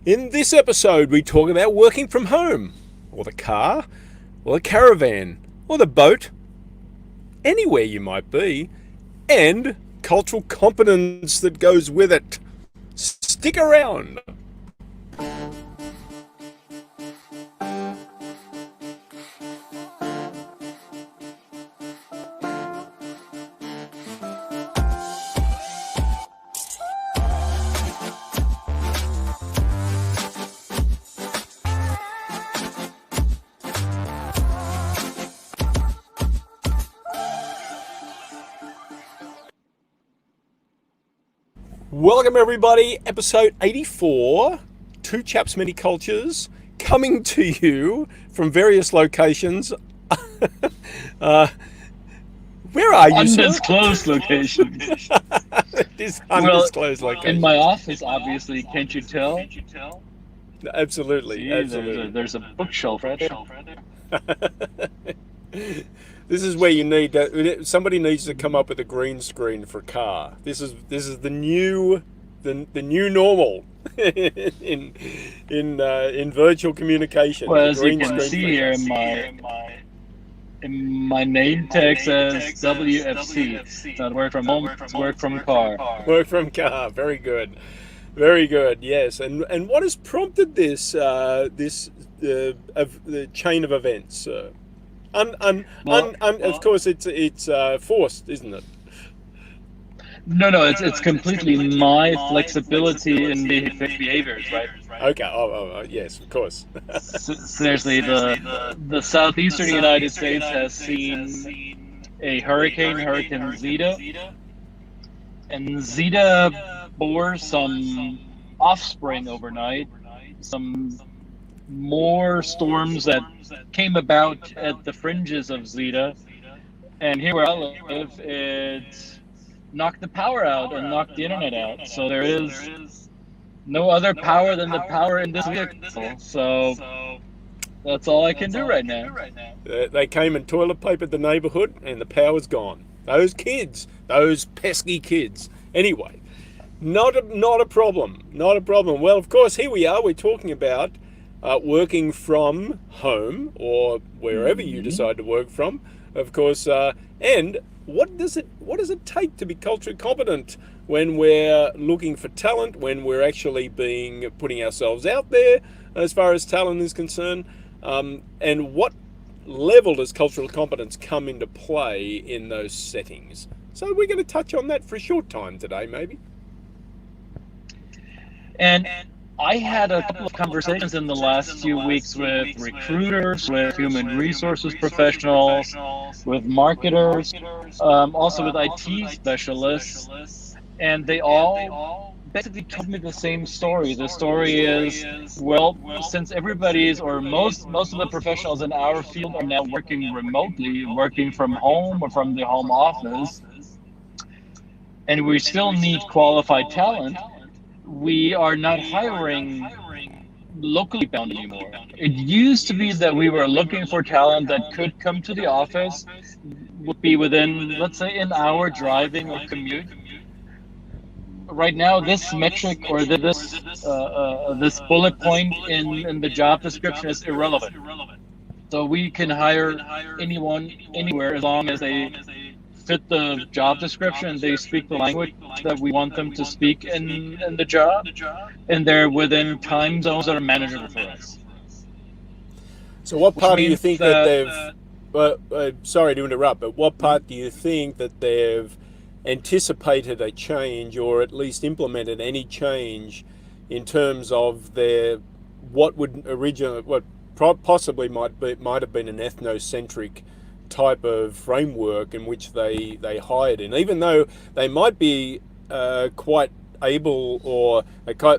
In this episode, we talk about working from home, or the car, or the caravan, or the boat, anywhere you might be, and cultural competence that goes with it. Stick around. Welcome, everybody. Episode 84, Two Chaps, Many Cultures, coming to you from various locations. uh, where are you, sir? Undisclosed location. This Well, undisclosed in location. my office, obviously, can't you tell? Absolutely, See, absolutely. there's a bookshelf right there. This is where you need somebody needs to come up with a green screen for a car. This is the new new normal in virtual communication. Well, The as you green can screen see thing. here, in my name tag says WFC. Not work from home, it's work from car. Work from car. Very good, very good. Yes, and what has prompted of the chain of events? Well, Of course, it's forced, isn't it? no, it's completely my flexibility in behaviors, right? Okay. Yes, of course. Seriously, the southeastern United States has seen a Hurricane Zeta, and Zeta bore some offspring overnight, some more storms that came about at the fringes of Zeta. And here where I live, it knocked the power out and knocked the internet out. So there is no other power than the power in this vehicle. So that's all I can do right now. They came and toilet papered the neighbourhood, and the power's gone. Those kids, those pesky kids. Anyway, not a problem. Not a problem. Well, of course, here we are. We're talking about working from home or wherever you decide to work from, of course. And what does it take to be culturally competent when we're looking for talent, when we're actually putting ourselves out there as far as talent is concerned, and what level does cultural competence come into play in those settings? So we're going to touch on that for a short time today, maybe. And I had a couple of conversations in the last few weeks with recruiters, with human resources professionals, with marketers, also with IT specialists, and they all basically told me the same story. The story is, well, since everybody's or most of the professionals in our field are now working remotely, working from home or from the home office, and we still need qualified talent, we are not hiring locally bound anymore. It used to be that we were looking for talent that could come to the office, would be within, let's say, an hour driving or commute. Right now, this metric or this bullet point in the job description is irrelevant. So we can hire anyone, anywhere, as long as they fit the job description, they speak the language that we want them to speak in the job, and they're within time zones that are manageable for us. So what Which part do you means think that they've... sorry to interrupt, but what part do you think that they've anticipated a change, or at least implemented any change in terms of what possibly might have been an ethnocentric type of framework in which they hired in, even though they might be quite able, or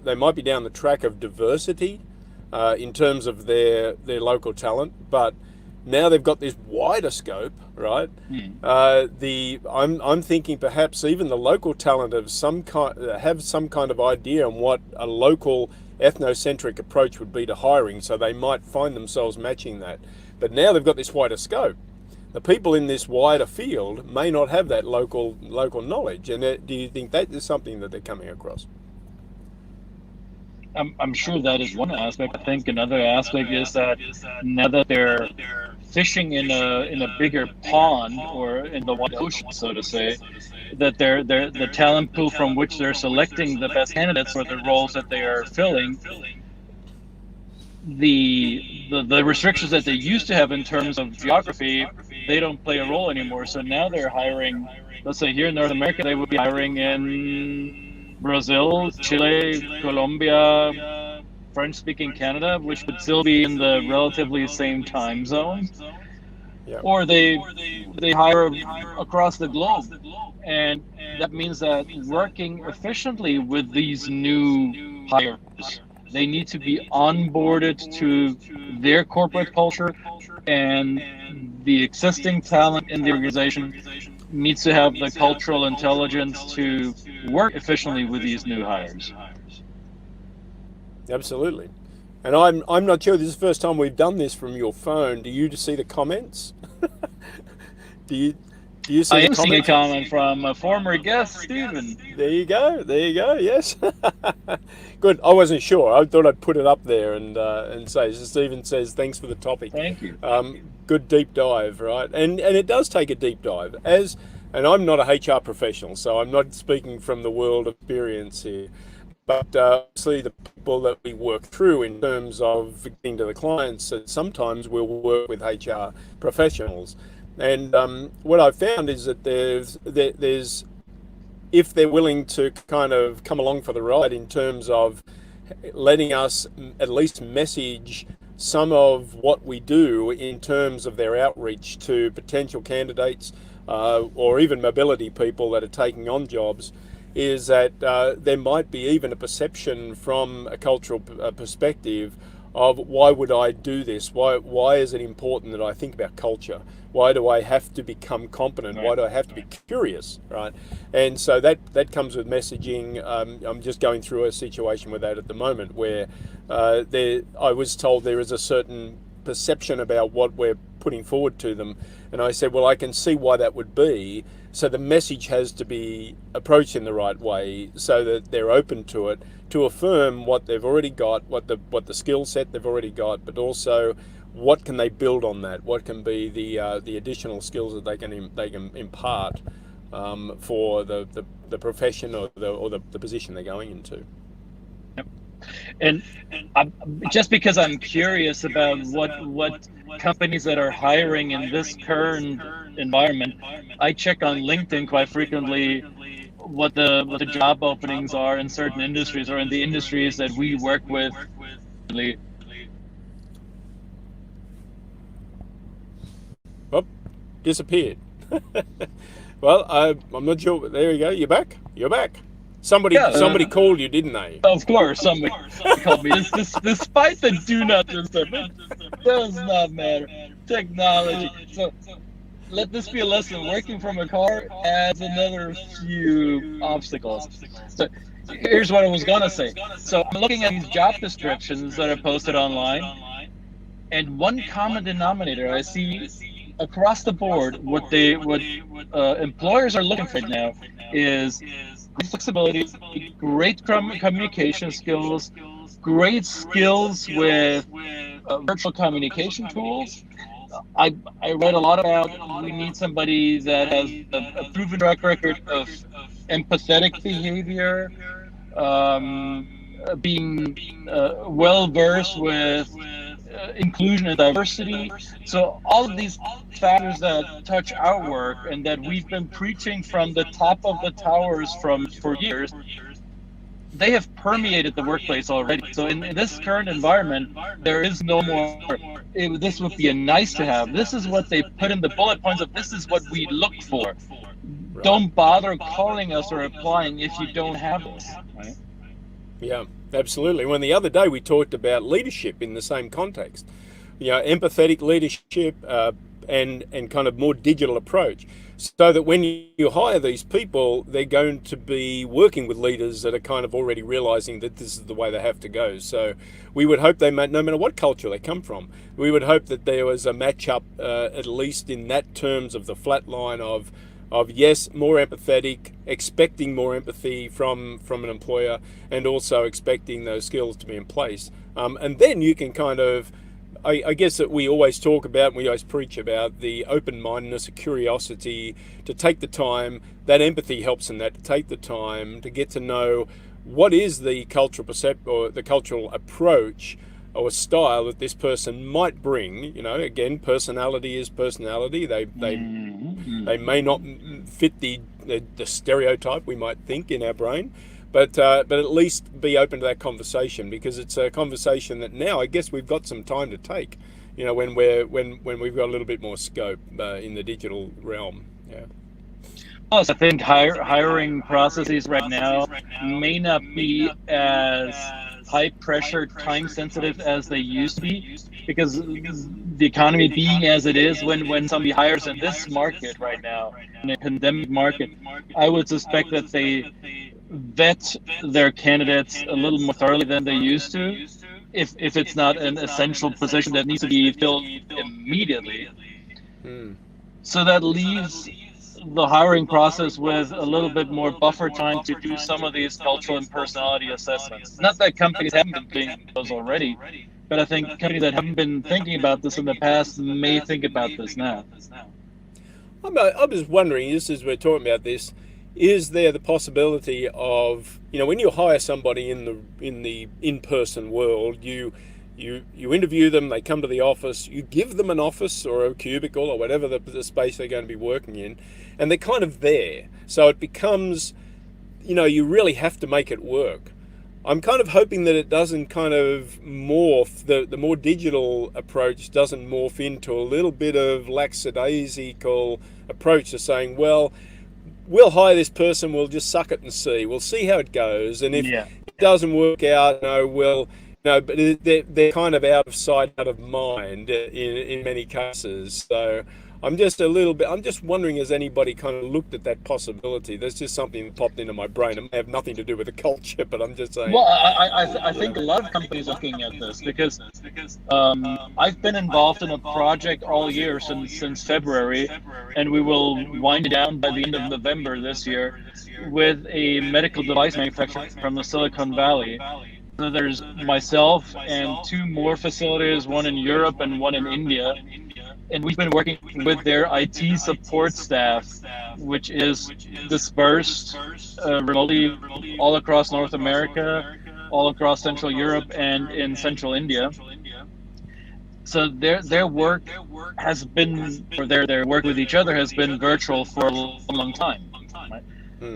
they might be down the track of diversity in terms of their local talent, but now they've got this wider scope, right? I'm thinking perhaps even the local talent have some kind of idea on what a local ethnocentric approach would be to hiring, so they might find themselves matching that. But now they've got this wider scope. The people in this wider field may not have that local knowledge, and do you think that is something that they're coming across? I'm sure that is one aspect. I think another aspect is that now that they're fishing in a bigger pond or in the wide ocean, so to say, that they're the talent pool from which they're selecting the best candidates for the roles that they are filling, the restrictions that they used to have in terms of geography, they don't play a role anymore. So now they're hiring, let's say here in North America, they would be hiring in Brazil, Chile, Colombia, French-speaking Canada, which would still be in the relatively same time zone, Yeah. or they hire across the globe, and that means that working efficiently with these new hires, they need to be onboarded to their corporate culture, and the existing talent in the organization needs to have the cultural intelligence to work efficiently with these new hires. Absolutely. And I'm not sure, this is the first time we've done this from your phone. Do you see the comments? do you do you see I the am seeing a comments? comment from a former guest, Stephen. There you go. There you go. Yes. Good. I wasn't sure. I thought I'd put it up there and say. So Stephen says thanks for the topic. Thank you. Good deep dive, right? And it does take a deep dive. And I'm not a HR professional, so I'm not speaking from the world of experience here. But obviously, the people that we work through in terms of getting to the clients, sometimes we'll work with HR professionals. And what I've found is that there's if they're willing to kind of come along for the ride in terms of letting us at least message some of what we do in terms of their outreach to potential candidates or even mobility people that are taking on jobs, is that there might be even a perception from a cultural perspective of why would I do this? Why is it important that I think about culture? Why do I have to become competent? Why do I have to be curious, right? And so that comes with messaging. I'm just going through a situation with that at the moment where I was told there is a certain perception about what we're putting forward to them. And I said, well, I can see why that would be. So the message has to be approached in the right way so that they're open to it, to affirm what they've already got, what the skill set they've already got, but also what can they build on that? What can be the additional skills that they can impart for the profession or the position they're going into. And just because I'm curious about what companies that are hiring in this current environment, I check on LinkedIn quite frequently what the job openings are in certain industries or in the industries that we work with. Oh, disappeared. Well, I'm not sure. There you go. You're back. You're back. Somebody called you, didn't they? Of course, somebody called me. Despite the do not disturb, it does not matter. Technology. So let this be a lesson. Working from a car adds another few obstacles. So here's what I was gonna say. So I'm looking at these job descriptions that are posted online, and one common denominator I see across the board, what employers are looking for now is great flexibility, great communication skills, great skills with virtual communication tools. I read a lot about we need somebody that has a proven track record of empathetic behavior, being well versed with inclusion and diversity. So all of these factors that touch our work and that we've been preaching from the top of the towers for years, they have permeated the workplace already. So in this current environment, there is no more, this would be a nice to have. This is what they put in the bullet points of, this is what we look for. Right. Don't bother calling us or applying if you don't have this. Right? Yeah, absolutely. When the other day we talked about leadership in the same context, empathetic leadership and kind of more digital approach, so that when you hire these people, they're going to be working with leaders that are kind of already realizing that this is the way they have to go. So we would hope no matter what culture they come from, we would hope that there was a match up, at least in that terms of the flat line of of yes, more empathetic, expecting more empathy from an employer, and also expecting those skills to be in place. And then you can kind of, I guess that we always talk about, and we always preach about the open-mindedness, a curiosity, to take the time. That empathy helps in that, to take the time to get to know what is the cultural or the cultural approach or style that this person might bring. You know, again, personality is personality. They may not fit the stereotype we might think in our brain, but at least be open to that conversation, because it's a conversation that now I guess we've got some time to take. You know, when we've got a little bit more scope in the digital realm. Yeah. Plus, I think hiring processes right now may not be as high pressure, time sensitive as they used to be, because the economy being as it is, when somebody hires in this market right now, in a pandemic market, I would suspect that they vet their candidates a little more thoroughly than they used to, if it's not an essential position that needs to be filled immediately. So that leaves the hiring process with a little bit more buffer time to do some of these cultural and personality assessments. Not that companies haven't been doing those already, but I think companies that haven't been thinking about this in the past may think about this now. I was wondering, just as we're talking about this, is there the possibility of, you know, when you hire somebody in the in-person world, you interview them, they come to the office, you give them an office or a cubicle or whatever the space they're going to be working in, and they're kind of there. So it becomes, you know, you really have to make it work. I'm kind of hoping that it doesn't kind of morph, the more digital approach doesn't morph into a little bit of lackadaisical approach to saying, well, we'll hire this person, we'll just suck it and see. We'll see how it goes. And if it doesn't work out, but they're kind of out of sight, out of mind in many cases. So I'm just wondering, has anybody kind of looked at that possibility? There's just something that popped into my brain. It may have nothing to do with the culture, but I'm just saying. Well, I think a lot of companies are looking at this, because I've been involved in a project all year since February, and we will wind it down by the end of November this year, with a medical device manufacturer from the Silicon Valley. So there's myself and two more facilities, one in Europe and one in India. And we've been working with their IT support staff, which is dispersed remotely all across North America, all across Central Europe, and in Central India. So their work has been, or their work with each other has been virtual for a long time. Right?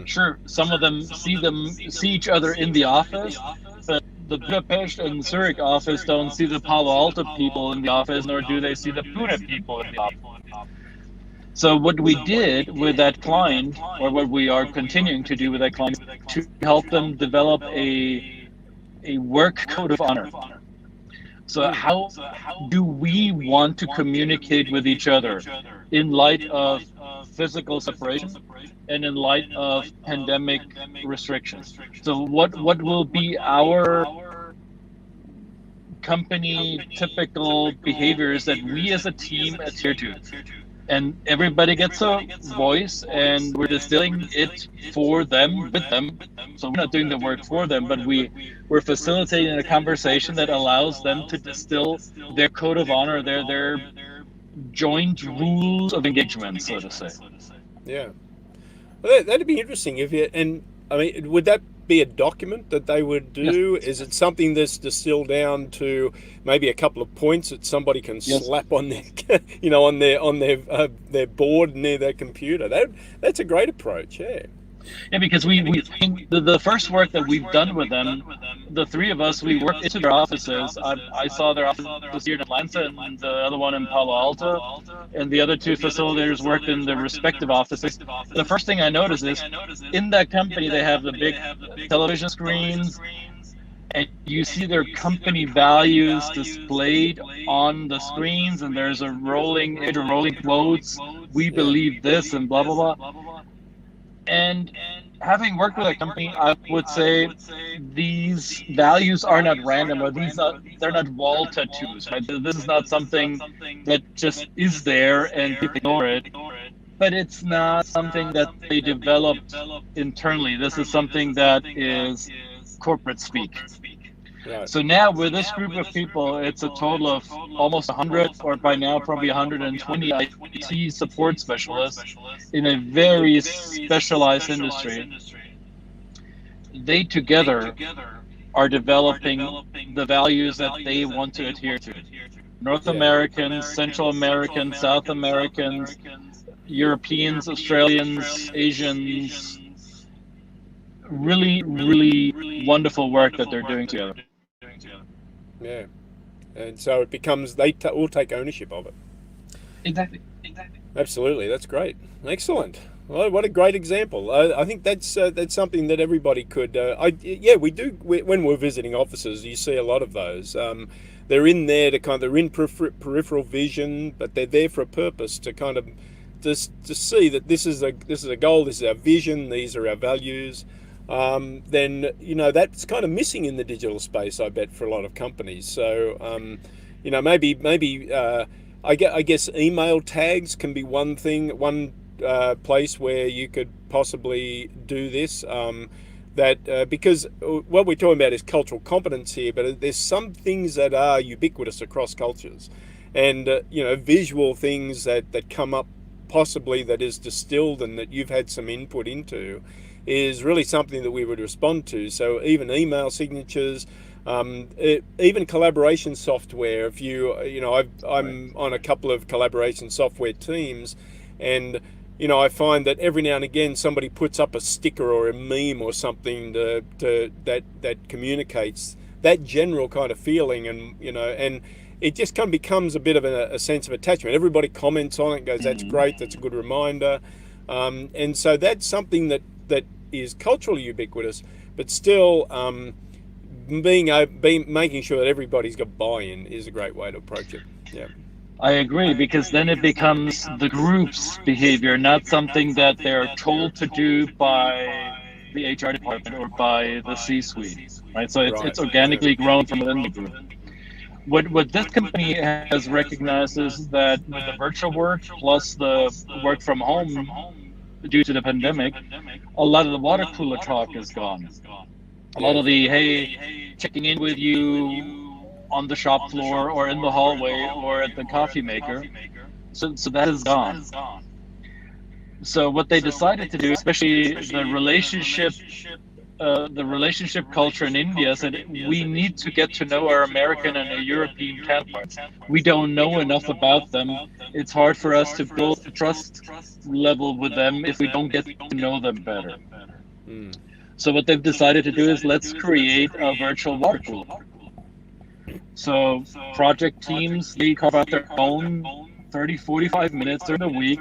Sure, some of them see each other in the office, but the Budapest and Zurich office don't see the Palo Alto people in the office, nor do they see the Pune people in the office. So what we did with that client, or what we are continuing to do with that client, to help them develop a work code of honor. So how do we want to communicate with each other in light of physical separation and in light of pandemic restrictions? So what will be our company typical behaviors that we as a team adhere to? And everybody gets a voice, and we're distilling it for them, with them. So we're not doing the work for them, but we're facilitating a conversation that allows them to distill their code of honor, their joint rules of engagement, so to say. Yeah, well, that'd be interesting would that be a document that they would do? Yes. Is it something that's distilled down to maybe a couple of points that somebody can slap on their, on their board near their computer? That's a great approach. Yeah. Yeah, because the first work that we've done with them, the three of us, we worked into their offices. I saw their offices here in Atlanta and the other one in Palo Alto, and the other two facilitators worked in their respective offices. The first thing I noticed is, in that company, they have the big television screens, and you see their company values displayed on the screens, and there's a rolling quotes, we believe this, and blah, blah, blah. And having worked with a company, I would say these values are not random, or they're not wall tattoos. Right? This is not something that just is there and people ignore it. but it's not something that they developed internally. This is something that is corporate speak. Right. So now with this group of people, it's a total of almost 100, or by now probably 120 IT support specialists in a very specialized industry. They together are developing the values that they want to adhere to. North Americans, Central Americans, South Americans, Europeans, Australians, Asians, really, really wonderful work that they're doing together. Yeah. And so it becomes, they all take ownership of it. Exactly. Absolutely. That's great. Excellent. Well, what a great example. I think that's something that everybody could. We do. When we're visiting offices, you see a lot of those. They're in there to they're in peripheral vision, but they're there for a purpose to kind of just to see that this is a goal, this is our vision, these are our values. Then that's kind of missing in the digital space, I bet, for a lot of companies. So maybe I guess email tags can be one thing, one place where you could possibly do this. Because what we're talking about is cultural competence here, but there's some things that are ubiquitous across cultures, and visual things that come up possibly that is distilled and that you've had some input into is really something that we would respond to. So even email signatures, even collaboration software. If I'm on a couple of collaboration software teams, and I find that every now and again somebody puts up a sticker or a meme or something that communicates that general kind of feeling, and it just kind of becomes a bit of a sense of attachment. Everybody comments on it, goes, "That's great. That's a good reminder," and so that's something that is culturally ubiquitous, but still making sure that everybody's got buy-in is a great way to approach it. Yeah. I agree, because then it becomes the group's behavior, not something that they're told to do by the HR department or by the C-suite, right? So it's organically grown from within the group. What this company has recognized is that with the virtual work plus the work from home due to the pandemic, a lot of the water cooler talk is gone. A lot of the, hey, checking in with you on the shop floor or in the hallway or at the coffee maker. So that is gone. So what they decided to do, especially the relationship culture in India, said we need to get to know our American and our European counterparts. We don't know enough about them. It's hard for us to build a trust level with them if we don't get to know them better. So what they've decided to do is let's create a virtual water cooler. So project teams, they carve out their own 30, 45 minutes during the week.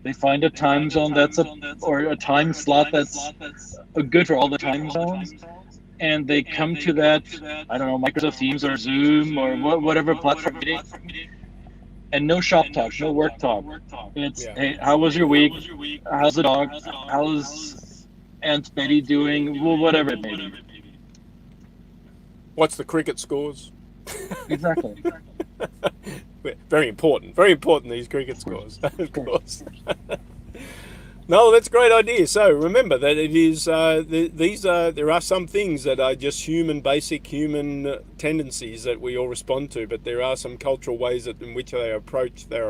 They find a time zone or a time slot that's good for all the time zones. And they come to that, I don't know, Microsoft Teams or Zoom or whatever platform meeting. And no shop talk, no work talk. It's, hey, how was your week? How's the dog? How's Aunt Betty doing? Well, whatever it may be. What's the cricket scores? Exactly. Very important, these cricket scores, of course. No, that's a great idea. So remember that it is there are some things that are just basic human tendencies that we all respond to, but there are some cultural ways in which they are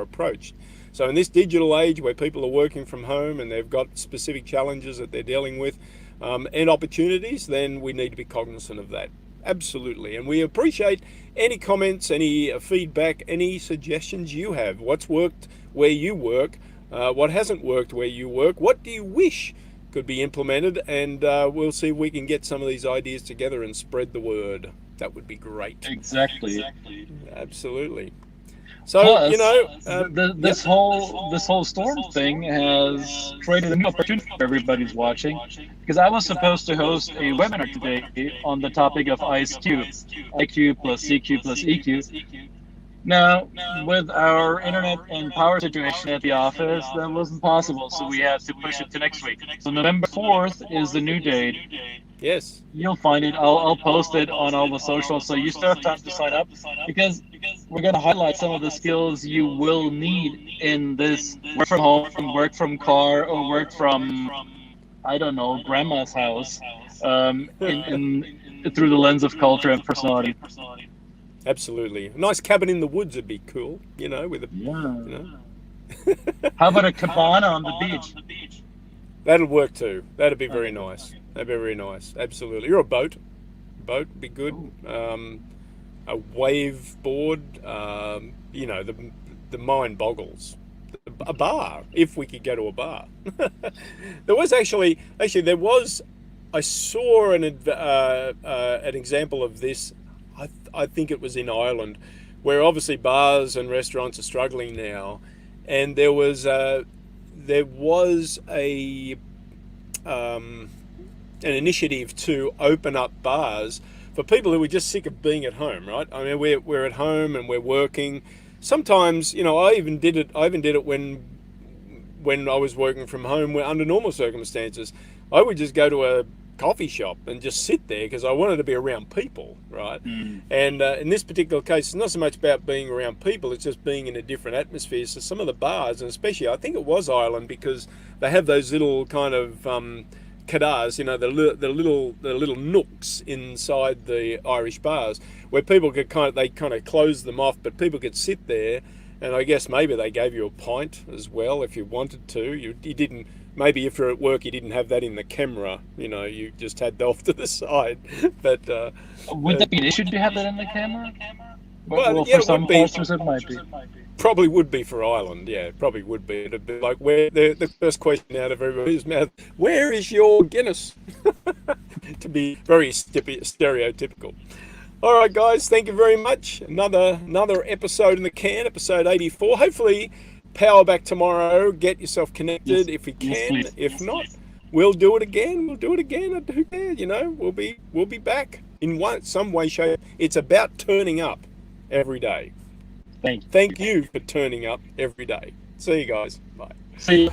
approached. So in this digital age where people are working from home and they've got specific challenges that they're dealing with and opportunities, then we need to be cognizant of that. Absolutely. And we appreciate any comments, any feedback, any suggestions you have. What's worked where you work? What hasn't worked where you work? What do you wish could be implemented? And we'll see if we can get some of these ideas together and spread the word. That would be great. Exactly. Absolutely. So, plus, this whole storm thing has created a new opportunity for everybody's watching, because I was supposed to host a webinar today on the topic of IQ plus CQ plus EQ. Now, with our internet and power situation at the office, that wasn't possible, so we had to push it to next week. So November 4th is the new date. Yes. You'll find it. I'll post it on all the socials, so you still have time to sign up, because we're going to highlight some of the skills you will need in this work from home, work from car, or work from, I don't know, grandma's house, through the lens of culture and personality. Absolutely. A nice cabin in the woods would be cool, with a, Yeah. How about a cabana on the beach? That'll work too. That'd be very nice. That'd be very nice. Absolutely. Or a boat. Boat would be good. A wave board. The mind boggles. A bar, if we could go to a bar. There was actually there was. I saw an example of this. I think it was in Ireland, where obviously bars and restaurants are struggling now, and there was a an initiative to open up bars for people who were just sick of being at home. Right? I mean, we're at home and we're working. Sometimes, I even did it when I was working from home, where under normal circumstances, I would just go to a coffee shop and just sit there because I wanted to be around people, right? And in this particular case, it's not so much about being around people, it's just being in a different atmosphere. So some of the bars, and especially I think it was Ireland, because they have those little kind of cadars, the little nooks inside the Irish bars where people could kind of close them off, but people could sit there, and I guess maybe they gave you a pint as well if you wanted to. You didn't. Maybe if you're at work, you didn't have that in the camera. You just had off to the side. But would that be an issue to have that in the camera? Well, for some posters it might be. Probably would be for Ireland. Yeah, probably would be. It'd be like where the first question out of everybody's mouth: where is your Guinness? To be very stereotypical. All right, guys. Thank you very much. Another episode in the can. Episode 84. Hopefully. Power back tomorrow. Get yourself connected if we can. If not, we'll do it again. Who cares? We'll be back in some way, shape. It's about turning up every day. Thank you for turning up every day. See you guys. Bye. See you.